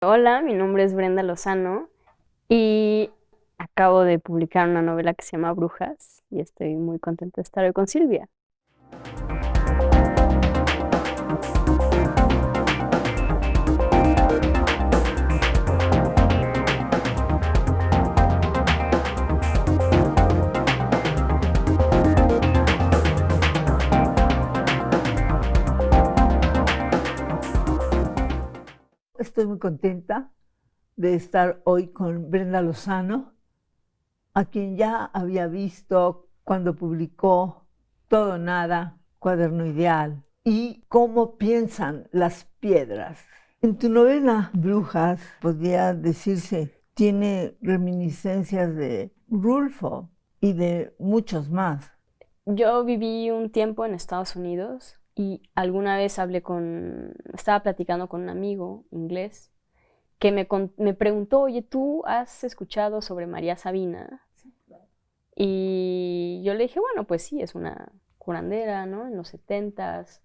Hola, mi nombre es Brenda Lozano y acabo de publicar una novela que se llama Brujas y estoy muy contenta de estar hoy con Silvia. Estoy muy contenta de estar hoy con Brenda Lozano, a quien ya había visto cuando publicó Todo Nada, Cuaderno Ideal y Cómo piensan las piedras. En tu novela Brujas, podría decirse, tiene reminiscencias de Rulfo y de muchos más. Yo viví un tiempo en Estados Unidos y alguna vez estaba platicando con un amigo inglés que me preguntó, oye, ¿tú has escuchado sobre María Sabina? Y yo le dije, bueno, pues sí, es una curandera, ¿no? En los setentas,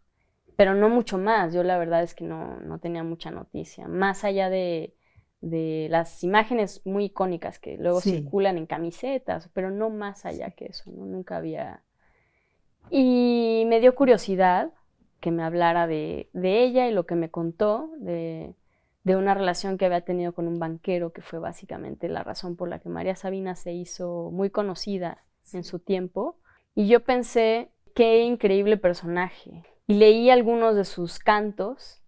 pero no mucho más. Yo la verdad es que no tenía mucha noticia, más allá de las imágenes muy icónicas que luego Sí, circulan en camisetas, pero no más allá que eso, ¿no? Nunca había... Y me dio curiosidad que me hablara de ella y lo que me contó, de una relación que había tenido con un banquero, que fue básicamente la razón por la que María Sabina se hizo muy conocida en su tiempo. Y yo pensé, qué increíble personaje. Y leí algunos de sus cantos.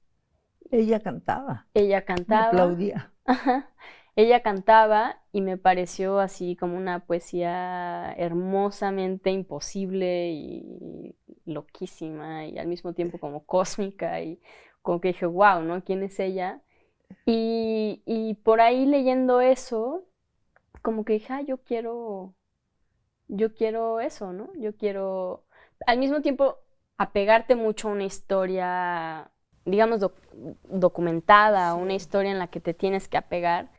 ella cantaba Ella y cantaba, aplaudía. ajá, ella cantaba y me pareció así como una poesía hermosamente imposible y loquísima y al mismo tiempo como cósmica y como que dije, wow, ¿no? ¿Quién es ella? Y por ahí leyendo eso, como que dije, yo quiero eso, ¿no? Yo quiero, al mismo tiempo, apegarte mucho a una historia, digamos, documentada, una Sí. historia en la que te tienes que apegar.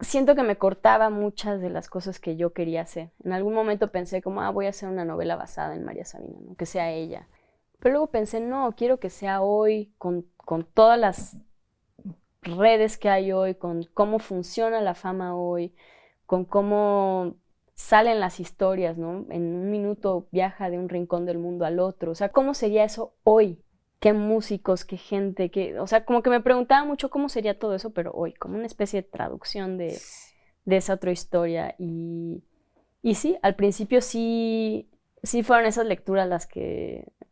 Siento que me cortaba muchas de las cosas que yo quería hacer. En algún momento pensé como, voy a hacer una novela basada en María Sabina, ¿no? Que sea ella. Pero luego pensé, no, quiero que sea hoy, con todas las redes que hay hoy, con cómo funciona la fama hoy, con cómo salen las historias, ¿no? En un minuto viaja de un rincón del mundo al otro. O sea, ¿cómo sería eso hoy? ¿Qué músicos, qué gente, qué... O sea, como que me preguntaba mucho cómo sería todo eso, pero hoy, como una especie de traducción de esa otra historia. Y sí, al principio sí fueron esas lecturas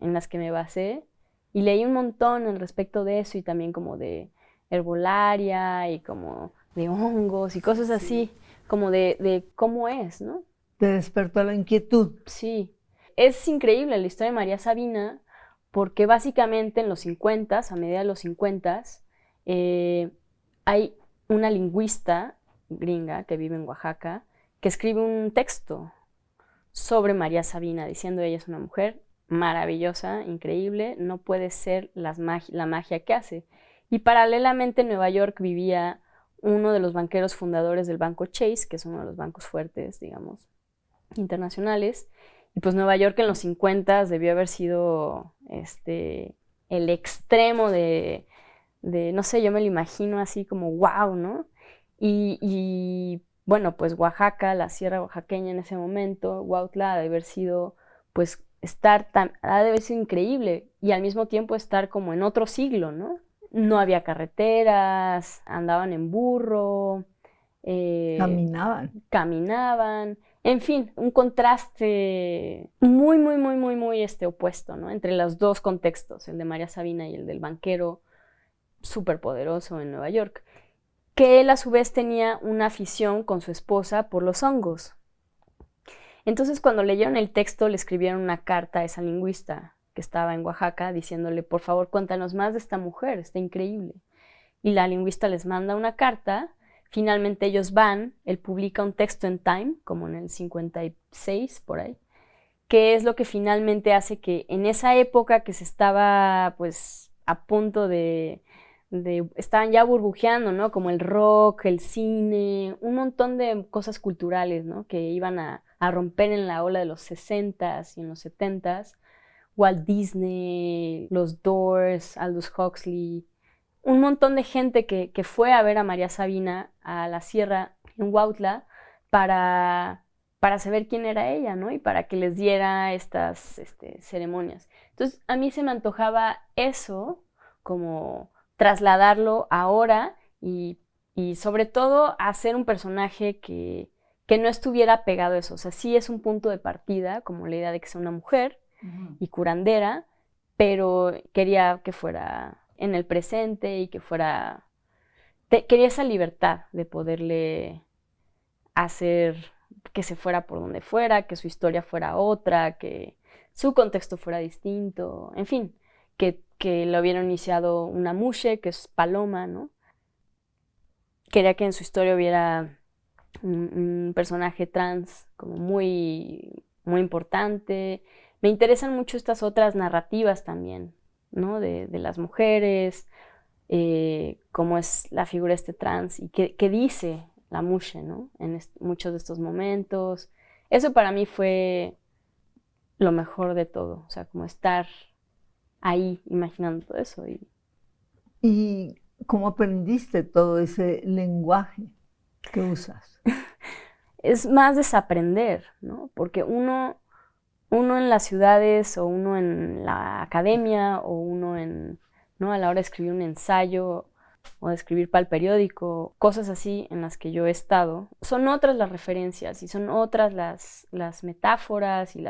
en las que me basé y leí un montón al respecto de eso y también como de herbolaria y como de hongos y cosas Sí. así, como de cómo es, ¿no? Te despertó la inquietud. Sí. Es increíble la historia de María Sabina porque básicamente en los 50, a mediados de los 50, eh, hay una lingüista gringa que vive en Oaxaca que escribe un texto sobre María Sabina, diciendo ella es una mujer maravillosa, increíble, no puede ser la magia que hace. Y paralelamente en Nueva York vivía uno de los banqueros fundadores del banco Chase, que es uno de los bancos fuertes, digamos, internacionales. Y pues Nueva York en los 50 debió haber sido el extremo no sé, yo me lo imagino así como wow, ¿no? Y bueno, pues Oaxaca, la sierra oaxaqueña en ese momento, Huautla ha de haber sido, pues ha de haber sido increíble y al mismo tiempo estar como en otro siglo, ¿no? No había carreteras, andaban en burro, eh, Caminaban. caminaban, en fin, un contraste muy opuesto, ¿no? Entre los dos contextos, el de María Sabina y el del banquero súper poderoso en Nueva York, que él a su vez tenía una afición con su esposa por los hongos. Entonces cuando leyeron el texto le escribieron una carta a esa lingüista que estaba en Oaxaca diciéndole, por favor, cuéntanos más de esta mujer, está increíble. Y la lingüista les manda una carta, finalmente ellos van, él publica un texto en Time, como en el 56 por ahí, que es lo que finalmente hace que en esa época que se estaba pues a punto estaban ya burbujeando, ¿no? Como el rock, el cine, un montón de cosas culturales, ¿no? Que iban a romper en la ola de los 60s y en los 70s. Walt Disney, los Doors, Aldous Huxley, un montón de gente que fue a ver a María Sabina a la sierra en Huautla para saber quién era ella, ¿no? Y para que les diera estas ceremonias. Entonces, a mí se me antojaba eso, como trasladarlo ahora y sobre todo hacer un personaje que no estuviera pegado a eso. O sea, sí es un punto de partida, como la idea de que sea una mujer y curandera, pero quería que fuera en el presente y que fuera... quería esa libertad de poderle hacer que se fuera por donde fuera, que su historia fuera otra, que su contexto fuera distinto, en fin, que lo hubiera iniciado una mushe, que es Paloma, ¿no? Quería que en su historia hubiera un personaje trans como muy, muy importante. Me interesan mucho estas otras narrativas también, ¿no? De las mujeres, cómo es la figura trans y qué dice la mushe, ¿no? En muchos de estos momentos. Eso para mí fue lo mejor de todo, o sea, como estar ahí imaginando todo eso. ¿Y cómo aprendiste todo ese lenguaje que usas? Es más desaprender, ¿no? Porque uno en las ciudades o uno en la academia o uno ¿no? a la hora de escribir un ensayo o de escribir para el periódico, cosas así en las que yo he estado, son otras las referencias y son otras las metáforas y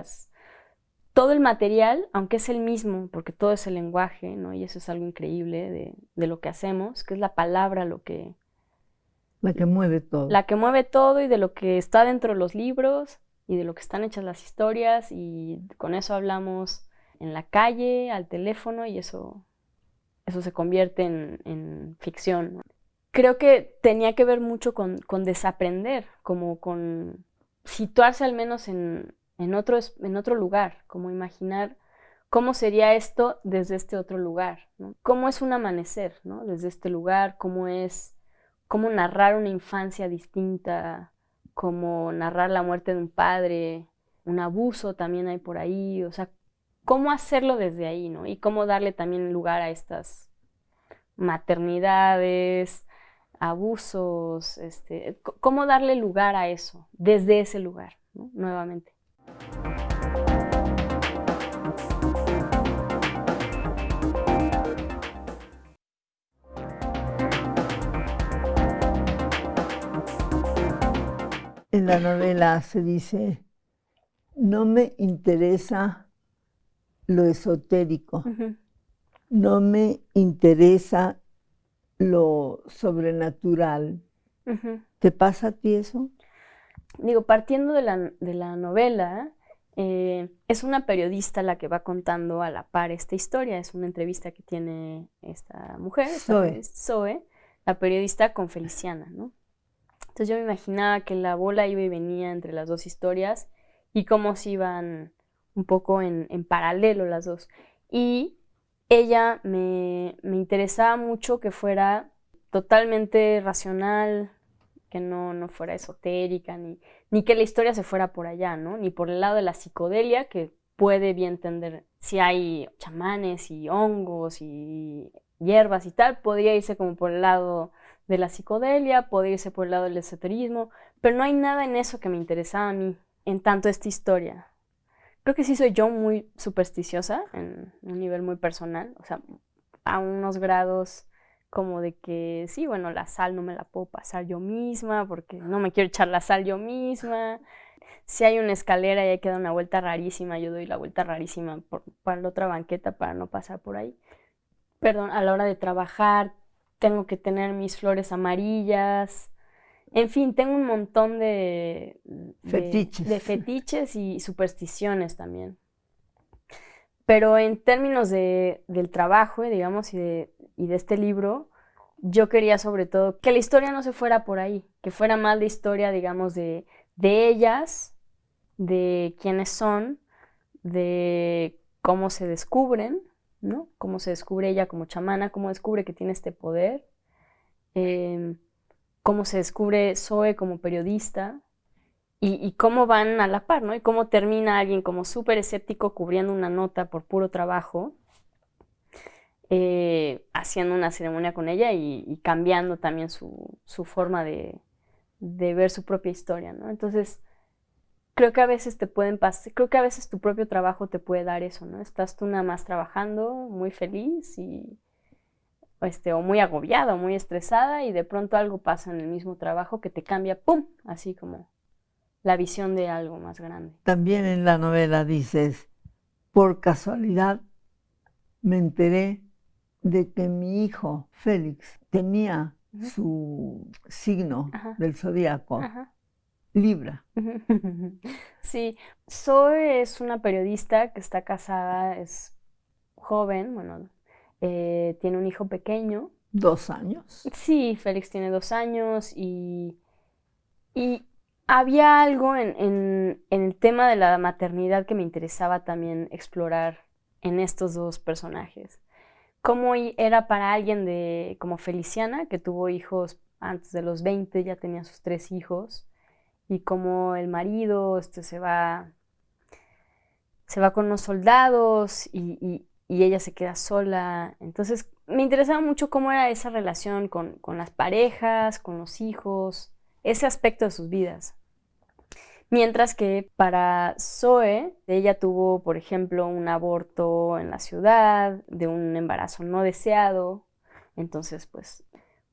todo el material, aunque es el mismo, porque todo es el lenguaje, ¿no? Y eso es algo increíble de lo que hacemos, que es la palabra La que mueve todo. la que mueve todo y de lo que está dentro de los libros y de lo que están hechas las historias y con eso hablamos en la calle, al teléfono y eso se convierte en ficción, ¿no? Creo que tenía que ver mucho con desaprender, como con situarse al menos en otro lugar, como imaginar cómo sería esto desde este otro lugar, ¿no? Cómo es un amanecer, ¿no? Desde este lugar, cómo narrar una infancia distinta, cómo narrar la muerte de un padre, un abuso también hay por ahí, o sea, cómo hacerlo desde ahí, ¿no? Y cómo darle también lugar a estas maternidades, abusos, cómo darle lugar a eso, desde ese lugar, ¿no? Nuevamente. En la novela se dice, no me interesa lo esotérico, no me interesa lo sobrenatural. ¿Te pasa a ti eso? Digo, partiendo de la novela, es una periodista la que va contando a la par esta historia. Es una entrevista que tiene esta mujer, Zoe, la periodista con Feliciana, ¿no? Entonces yo me imaginaba que la bola iba y venía entre las dos historias y cómo se iban un poco en paralelo las dos. Y ella me interesaba mucho que fuera totalmente racional, que no fuera esotérica, ni que la historia se fuera por allá, ¿no? Ni por el lado de la psicodelia, que puede bien entender si hay chamanes y hongos y hierbas y tal, podría irse como por el lado de la psicodelia, podría irse por el lado del esoterismo, pero no hay nada en eso que me interesaba a mí, en tanto esta historia. Creo que sí soy yo muy supersticiosa en un nivel muy personal, o sea, a unos grados como de que sí, bueno, la sal no me la puedo pasar yo misma porque no me quiero echar la sal yo misma. Si hay una escalera y hay que dar una vuelta rarísima, yo doy la vuelta rarísima para la otra banqueta para no pasar por ahí. Perdón, a la hora de trabajar tengo que tener mis flores amarillas. En fin, tengo un montón de fetiches y supersticiones también. Pero en términos del trabajo, digamos, y de este libro, yo quería sobre todo que la historia no se fuera por ahí, que fuera más la historia, digamos, de ellas, de quiénes son, de cómo se descubren, ¿no? Cómo se descubre ella como chamana, cómo descubre que tiene este poder, cómo se descubre Zoe como periodista y cómo van a la par, ¿no? Y cómo termina alguien como súper escéptico cubriendo una nota por puro trabajo haciendo una ceremonia con ella y cambiando también su forma de ver su propia historia, ¿no? Entonces, creo que a veces creo que a veces tu propio trabajo te puede dar eso, ¿no? Estás tú nada más trabajando muy feliz o muy agobiada o muy estresada y de pronto algo pasa en el mismo trabajo que te cambia, ¡pum! Así como la visión de algo más grande. También en la novela dices, por casualidad me enteré de que mi hijo Félix tenía Ujú. su signo Ajá, del zodíaco, ajá. Libra, Sí, Zoe es una periodista que está casada, es joven, bueno, tiene un hijo pequeño. 2 años. Sí, Félix tiene 2 años y había algo en el tema de la maternidad que me interesaba también explorar en estos dos personajes. Cómo era para alguien como Feliciana, que tuvo hijos antes de los 20, ya tenía sus 3 hijos, y cómo el marido se va con unos soldados y ella se queda sola. Entonces me interesaba mucho cómo era esa relación con las parejas, con los hijos, ese aspecto de sus vidas. Mientras que para Zoe, ella tuvo, por ejemplo, un aborto en la ciudad, de un embarazo no deseado. Entonces, pues,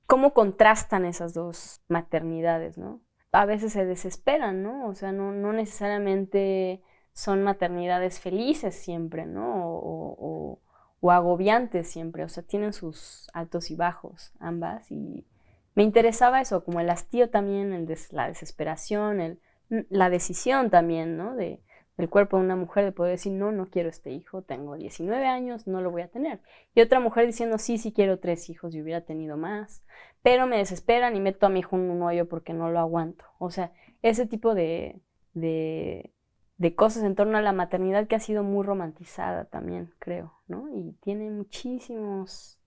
¿cómo contrastan esas dos maternidades, no? A veces se desesperan, ¿no? O sea, no necesariamente son maternidades felices siempre, ¿no? O agobiantes siempre, o sea, tienen sus altos y bajos ambas y me interesaba eso, como el hastío también, la desesperación, la decisión también, ¿no? Del cuerpo de una mujer de poder decir, no, no quiero este hijo, tengo 19 años, no lo voy a tener. Y otra mujer diciendo, sí, sí quiero 3 hijos y hubiera tenido más, pero me desesperan y meto a mi hijo en un hoyo porque no lo aguanto. O sea, ese tipo de, de cosas en torno a la maternidad que ha sido muy romantizada también, creo, ¿no? Y tiene muchísimos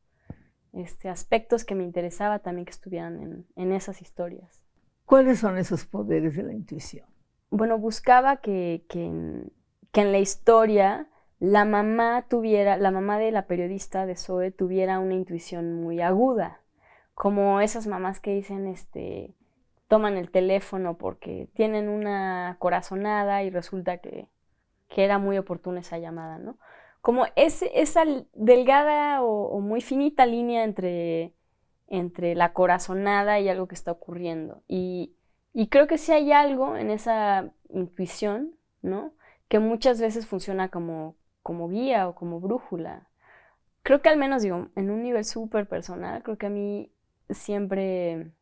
aspectos que me interesaba también que estuvieran en esas historias. ¿Cuáles son esos poderes de la intuición? Bueno, buscaba que en la historia la mamá de la periodista de Zoe tuviera una intuición muy aguda, como esas mamás que dicen, toman el teléfono porque tienen una corazonada y resulta que era muy oportuna esa llamada, ¿no? Como esa delgada o muy finita línea entre la corazonada y algo que está ocurriendo. Y creo que sí hay algo en esa intuición, ¿no? Que muchas veces funciona como guía o como brújula. Creo que al menos, digo, en un nivel súper personal, creo que a mí siempre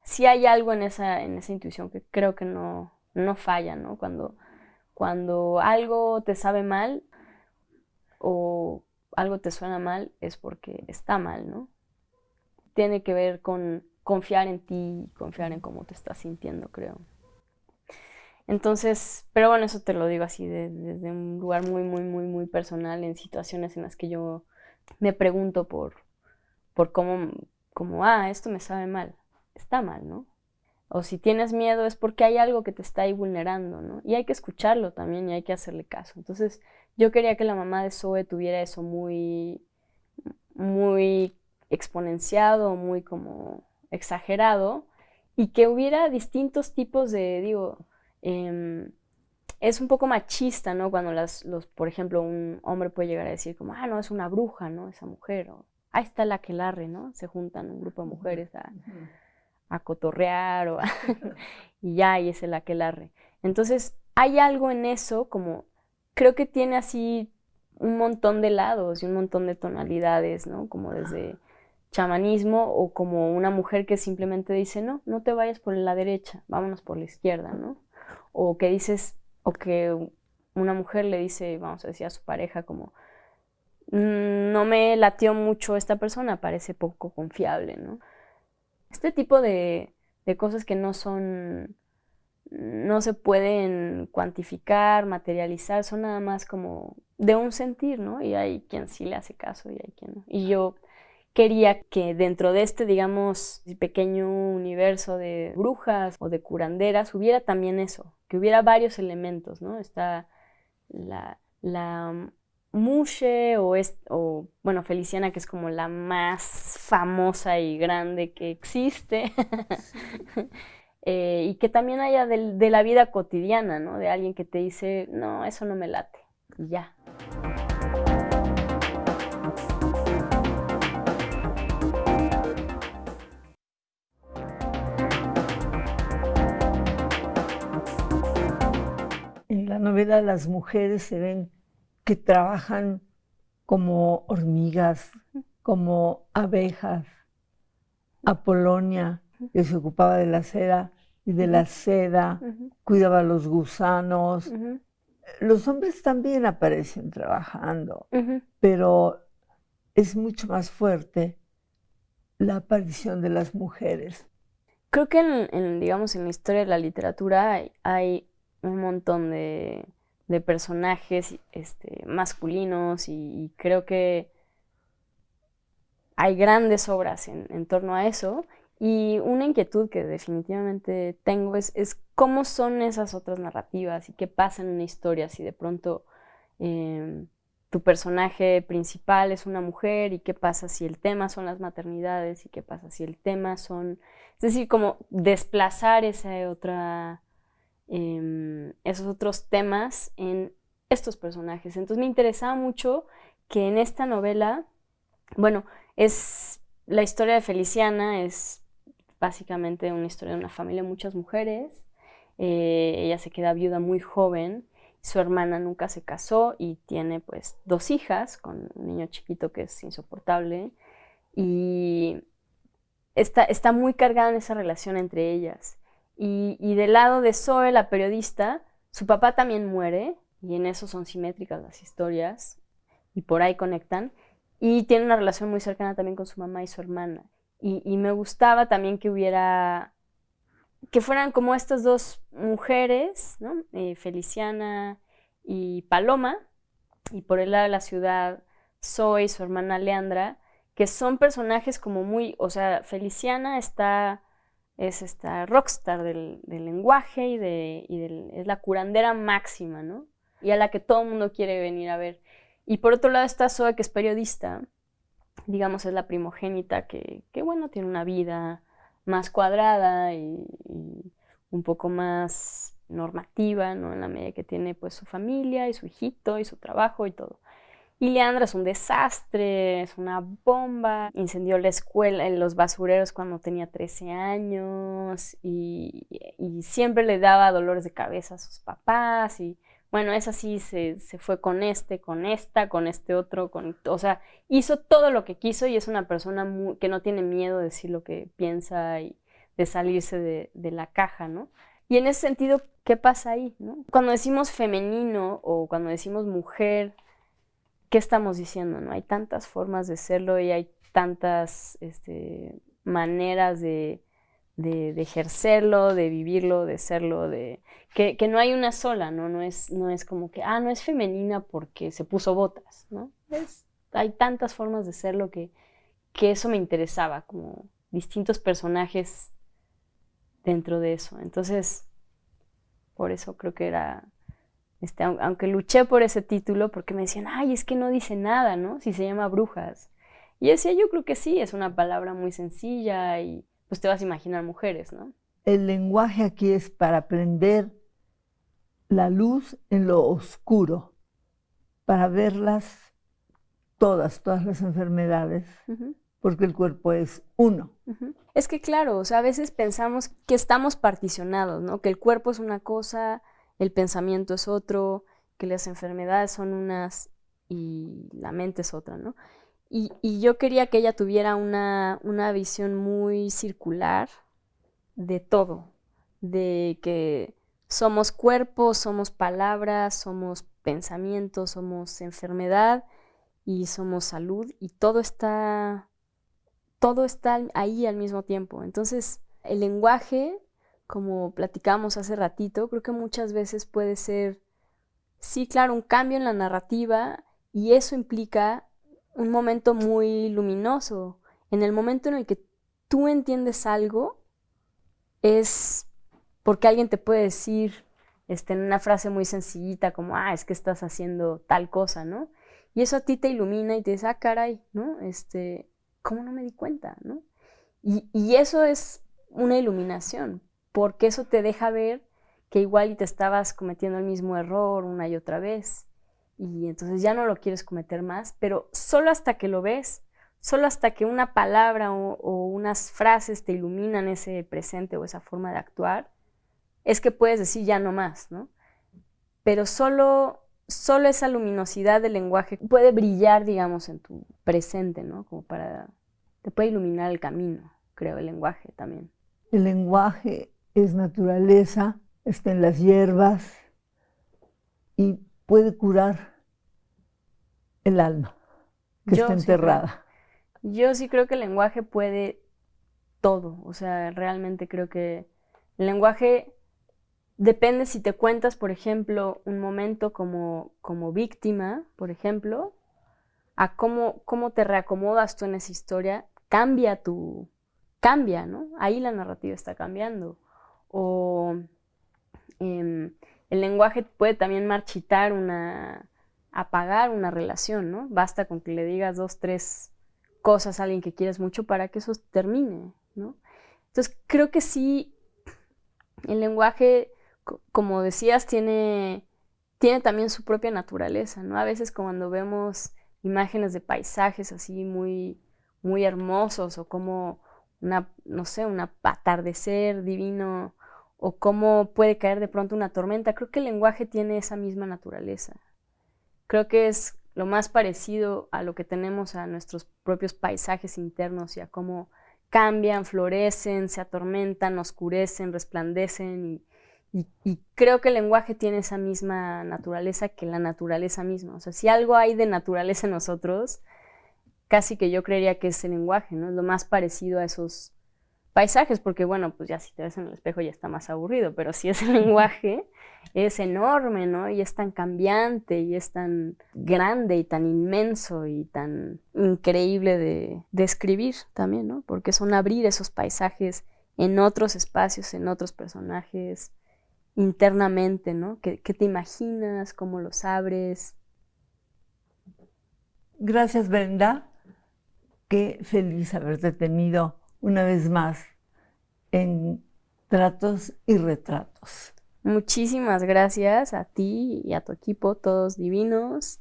sí hay algo en esa intuición que creo que no falla, ¿no? Cuando algo te sabe mal o algo te suena mal es porque está mal, ¿no? Tiene que ver con confiar en ti, confiar en cómo te estás sintiendo, creo. Entonces, pero bueno, eso te lo digo así desde un lugar muy, muy, muy, muy personal, en situaciones en las que yo me pregunto por cómo, esto me sabe mal, está mal, ¿no? O si tienes miedo es porque hay algo que te está ahí vulnerando, ¿no? Y hay que escucharlo también y hay que hacerle caso. Entonces, yo quería que la mamá de Zoe tuviera eso muy, muy exponenciado, muy como exagerado, y que hubiera distintos tipos digo, em, es un poco machista, ¿no? Cuando por ejemplo, un hombre puede llegar a decir como, no, es una bruja, ¿no? Esa mujer, o ahí está la aquelarre, ¿no? Se juntan un grupo de mujeres a cotorrear y ya, y es el aquelarre. Entonces, hay algo en eso, como, creo que tiene así un montón de lados y un montón de tonalidades, ¿no? Como desde chamanismo o como una mujer que simplemente dice, no, no te vayas por la derecha, vámonos por la izquierda, ¿no? O que una mujer le dice, vamos a decir a su pareja como, no me latió mucho esta persona, parece poco confiable, ¿no? Este tipo de cosas que no se pueden cuantificar, materializar, son nada más como de un sentir, ¿no? Y hay quien sí le hace caso y hay quien no. Y yo quería que dentro de digamos, pequeño universo de brujas o de curanderas hubiera también eso, que hubiera varios elementos, ¿no? Está la Mushe o, bueno, Feliciana, que es como la más famosa y grande que existe, y que también haya de la vida cotidiana, ¿no? De alguien que te dice, no, eso no me late, y ya. En la novela las mujeres se ven que trabajan como hormigas, como abejas. Apolonia, que se ocupaba de la cera y de la seda, cuidaba a los gusanos. Los hombres también aparecen trabajando, pero es mucho más fuerte la aparición de las mujeres. Creo que digamos, en la historia de la literatura hay un montón de personajes masculinos y creo que hay grandes obras en torno a eso. Y una inquietud que definitivamente tengo es cómo son esas otras narrativas y qué pasa en una historia si de pronto tu personaje principal es una mujer y qué pasa si el tema son las maternidades y qué pasa si el tema son... Es decir, como desplazar esos otros temas en estos personajes. Entonces me interesaba mucho que en esta novela, bueno, la historia de Feliciana es básicamente una historia de una familia de muchas mujeres. Ella se queda viuda muy joven, su hermana nunca se casó y tiene pues 2 hijas con un niño chiquito que es insoportable y está muy cargada en esa relación entre ellas. Y del lado de Zoe, la periodista, su papá también muere y en eso son simétricas las historias y por ahí conectan. Y tiene una relación muy cercana también con su mamá y su hermana. Y me gustaba también que fueran como estas 2 mujeres, ¿no? Feliciana y Paloma, y por el lado de la ciudad, Zoe y su hermana Leandra, que son personajes como muy, o sea, Feliciana es esta rockstar del lenguaje es la curandera máxima, ¿no? Y a la que todo el mundo quiere venir a ver. Y por otro lado está Zoe, que es periodista, digamos, es la primogénita que bueno, tiene una vida más cuadrada y un poco más normativa, ¿no? En la medida que tiene pues su familia y su hijito y su trabajo y todo. Y Leandra es un desastre, es una bomba. Incendió la escuela, en los basureros cuando tenía 13 años y siempre le daba dolores de cabeza a sus papás. Y bueno, esa sí se fue con con esta, con este otro, o sea, hizo todo lo que quiso y es una persona que no tiene miedo de decir lo que piensa y de salirse de la caja, ¿no? Y en ese sentido, ¿qué pasa ahí, no? Cuando decimos femenino o cuando decimos mujer, ¿qué estamos diciendo, no? Hay tantas formas de serlo y hay tantas maneras de ejercerlo, de vivirlo, de serlo, que no hay una sola, ¿no? No es como que, no es femenina porque se puso botas, ¿no? Hay tantas formas de serlo que eso me interesaba, como distintos personajes dentro de eso. Entonces, por eso creo que era... aunque luché por ese título, porque me decían, ay, es que no dice nada, ¿no? Si se llama Brujas. Y yo decía, yo creo que sí, es una palabra muy sencilla y pues te vas a imaginar mujeres, ¿no? El lenguaje aquí es para prender la luz en lo oscuro, para verlas todas las enfermedades, porque el cuerpo es uno. Es que claro, o sea, a veces pensamos que estamos particionados, ¿no? Que el cuerpo es una cosa, el pensamiento es otro, que las enfermedades son unas y la mente es otra, ¿no? Y yo quería que ella tuviera una visión muy circular de todo, de que somos cuerpo, somos palabras, somos pensamientos, somos enfermedad y somos salud y todo está ahí al mismo tiempo. Entonces, el lenguaje, como platicábamos hace ratito, creo que muchas veces puede ser, sí, claro, un cambio en la narrativa y eso implica un momento muy luminoso. En el momento en el que tú entiendes algo, es porque alguien te puede decir en una frase muy sencillita como, es que estás haciendo tal cosa, ¿no? Y eso a ti te ilumina y te dices, ah, caray, ¿no? ¿Cómo no me di cuenta, ¿no? Y eso es una iluminación, porque eso te deja ver que igual y te estabas cometiendo el mismo error una y otra vez, y entonces ya no lo quieres cometer más, pero solo hasta que lo ves, solo hasta que una palabra o unas frases te iluminan ese presente o esa forma de actuar, es que puedes decir ya no más, ¿no? Pero solo esa luminosidad del lenguaje puede brillar, digamos, en tu presente, ¿no? Como te puede iluminar el camino, creo, el lenguaje también. El lenguaje es naturaleza, está en las hierbas y puede curar el alma que está enterrada. Yo sí creo que el lenguaje puede todo, o sea, realmente creo que el lenguaje depende si te cuentas, por ejemplo, un momento como víctima, por ejemplo, a cómo te reacomodas tú en esa historia, cambia, ¿no? Ahí la narrativa está cambiando. O el lenguaje puede también marchitar apagar una relación, ¿no? Basta con que le digas 2, 3 cosas a alguien que quieres mucho para que eso termine, ¿no? Entonces creo que sí, el lenguaje, como decías, tiene también su propia naturaleza, ¿no? A veces cuando vemos imágenes de paisajes así muy, muy hermosos o como no sé, un atardecer divino o cómo puede caer de pronto una tormenta, creo que el lenguaje tiene esa misma naturaleza. Creo que es lo más parecido a lo que tenemos a nuestros propios paisajes internos y a cómo cambian, florecen, se atormentan, oscurecen, resplandecen y creo que el lenguaje tiene esa misma naturaleza que la naturaleza misma. O sea, si algo hay de naturaleza en nosotros, casi que yo creería que es el lenguaje, ¿no? Es lo más parecido a esos paisajes, porque bueno, pues ya si te ves en el espejo ya está más aburrido, pero si es el lenguaje, es enorme, ¿no? Y es tan cambiante y es tan grande y tan inmenso y tan increíble de escribir también, ¿no? Porque son abrir esos paisajes en otros espacios, en otros personajes, internamente, ¿no? ¿Qué te imaginas? ¿Cómo los abres? Gracias, Brenda. Qué feliz haberte tenido una vez más en Tratos y Retratos. Muchísimas gracias a ti y a tu equipo, todos divinos.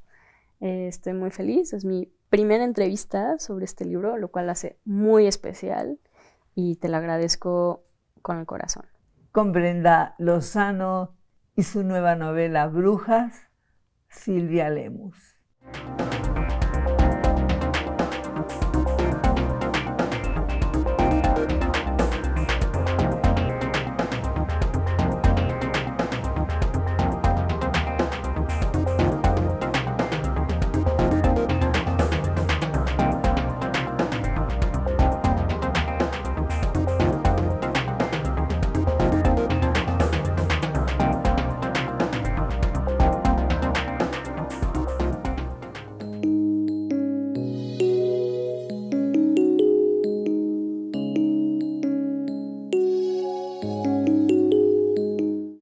Estoy muy feliz. Es mi primera entrevista sobre este libro, lo cual hace muy especial y te lo agradezco con el corazón. Con Brenda Lozano y su nueva novela Brujas, Silvia Lemus.